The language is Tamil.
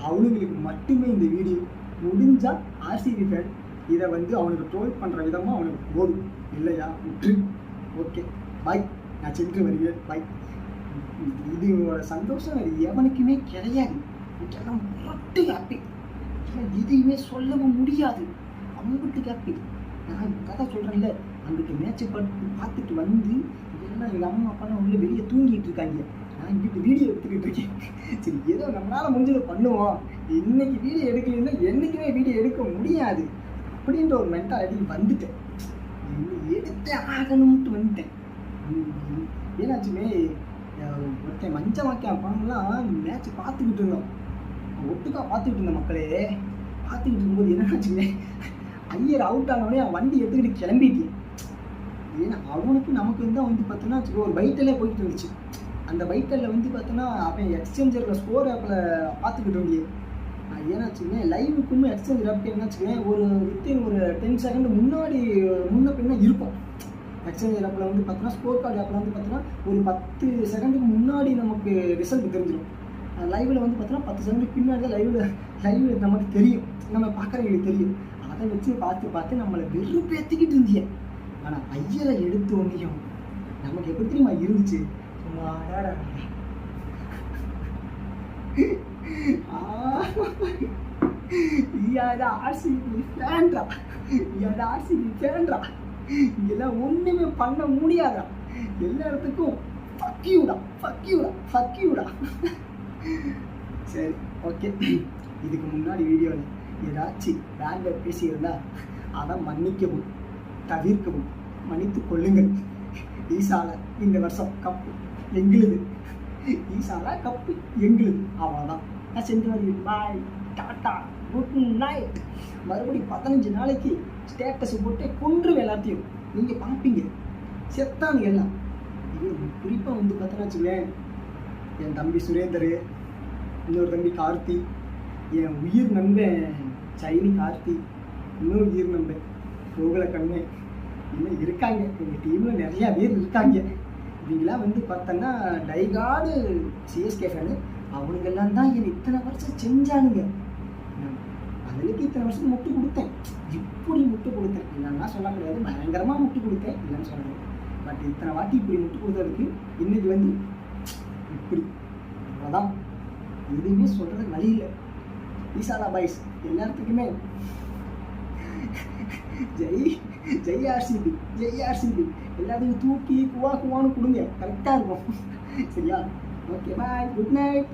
அவனுங்களுக்கு மட்டுமே இந்த வீடியோ முடிஞ்சால் ஆர்சிபி ஃபேன் இதை வந்து அவனுக்கு ட்ரோல் பண்ணுற விதமாக அவனுக்கு போடும், இல்லையா விட்டு. ஓகே பாய், நான் சென்று வருகிறேன் பாய். இதோட சந்தோஷம் அது எவனுக்குமே கிடையாது. இதெல்லாம் முரட்டு ஹாப்பி, எதையுமே சொல்லவும் முடியாது. அவங்ககிட்ட ஹாப்பி. நான் கதை சொல்கிறேன்ல, அங்கிட்டு மேட்சை பார்த்துட்டு வந்து இதெல்லாம் எங்கள் அம்மா அப்பாலாம் உள்ள வெளியே தூங்கிட்டு இருக்காங்க. நான் இங்கிட்டு வீடியோ எடுத்துக்கிட்டு இருக்கேன். சரி, ஏதோ நம்மளால் முடிஞ்சதை பண்ணுவோம். இன்னைக்கு வீடியோ எடுக்கலைன்னா என்றைக்குமே வீடியோ எடுக்க முடியாது அப்படின்ற ஒரு மென்டாலிட்டி வந்துட்டேன். எடுத்தே ஆகணும்ட்டு வந்துட்டேன். ஏன்னாச்சுமே ஒருத்தன் மஞ்ச வாக்கியா பணம்லாம் மேட்ச் பார்த்துக்கிட்டு இருந்தோம், ஒட்டுக்கா பார்த்துக்கிட்டு இருந்தோம் மக்களே. பார்த்துக்கிட்டு இருக்கும்போது என்னாச்சுமே, ஐயர் அவுட் ஆனோடனே அவன் வண்டி எடுத்துக்கிட்டு கிளம்பிட்டேன். ஏன்னா அவனுக்கு நமக்கு வந்து பார்த்தோன்னா ஒரு பைட்டலே போய்கிட்டு இருந்துச்சு. அந்த பைட்டலில் வந்து பார்த்தோன்னா அவன் எக்ஸ்சேஞ்சரில் ஸ்கோர் ஆப்பில் பார்த்துக்கிட்டு இருந்தேன். ஏன்னாச்சுங்க லைவுக்குமே எக்ஸ்சேஞ்சர் ஆப் என்னாச்சுக்கேன் ஒரு வித்தின் ஒரு 10 செகண்ட் முன்ன பின்னா இருக்கும். எக்ஸ்சேஞ்சர் ஆப்பில் வந்து பார்த்தோன்னா ஸ்கோர் கார்டு ஆப்பில் வந்து பார்த்தோன்னா ஒரு 10 செகண்டுக்கு முன்னாடி நமக்கு ரிசல்ட் தெரிஞ்சிடும். லைவில் வந்து பார்த்தோன்னா 10 செகண்டுக்கு பின்னாடி தான் லைவில் நமக்கு தெரியும், நம்ம பார்க்குறவங்களுக்கு தெரியும். அதை வச்சு பார்த்து நம்மளை வெறுப்பேற்றிக்கிட்டு இருந்தேன். ஆனால் ஐயரை எடுத்து ஒன்றையும் நமக்கு எப்படி தெரியுமா இருந்துச்சு, இதெல்லாம் ஒண்ணுமே பண்ண முடியாதா. எல்லா இடத்துக்கும் சரி ஓகே. இதுக்கு முன்னாடி வீடியோவில் ஏதாச்சும் பேட்ல பேசியிருந்தா அதை மன்னிக்கவும் தவிர்க்கவும் மன்னித்து கொள்ளுங்கள். ஈசால இந்த வருஷம் கப்பு எங்களுது, ஈசால கப்பு எங்களுது, அவ்வளோதான். நான் செஞ்சு வருகிறேன். பாய், டாட்டா, குட் நைட். மறுபடியும் 15 நாளைக்கு ஸ்டேட்டஸ் போட்டு கொன்றும் எல்லாத்தையும் நீங்கள் பார்ப்பீங்க. செத்தானுங்க எல்லாம். இது குறிப்பாக வந்து பார்த்தோன்னா வச்சுக்கேன், என் தம்பி சுரேந்தர், இன்னொரு தம்பி கார்த்தி, என் உயிர் நண்பன் சைனி கார்த்தி, இன்னொரு உயிர் நண்பன் கோகுல கண்ணு, இன்னும் இருக்காங்க. எங்கள் டீமில் நிறையா பேர் இருக்காங்க. இவங்களாம் வந்து பார்த்தோன்னா டைகார்டு சிஎஸ்கே ஃபேனு. அவனுங்கெல்லாம் தான் என்னை இத்தனை வருஷம் செஞ்சானுங்க. அதுக்கு இத்தனை வருஷம் முட்டு கொடுத்தேன், இப்படி முட்டு கொடுத்தேன் இல்லைன்னா சொல்ல முடியாது. பயங்கரமாக முட்டு கொடுத்தேன் இல்லைன்னு சொல்கிறேன். பட் இத்தனை வாட்டி இப்படி முட்டு கொடுத்ததுக்கு இன்னைக்கு வந்து இப்படி அவ்வளோதான். எதுவுமே சொல்கிறது வழி இல்லை. ஈசாலா பாய்ஸ் எல்லாத்துக்குமே ஜெய் ஆர்சிபி, எல்லாத்துக்கும் தூக்கி குவான்னு கொடுங்க, கரெக்டாக இருக்கும். சரியா? Okay bye, good night.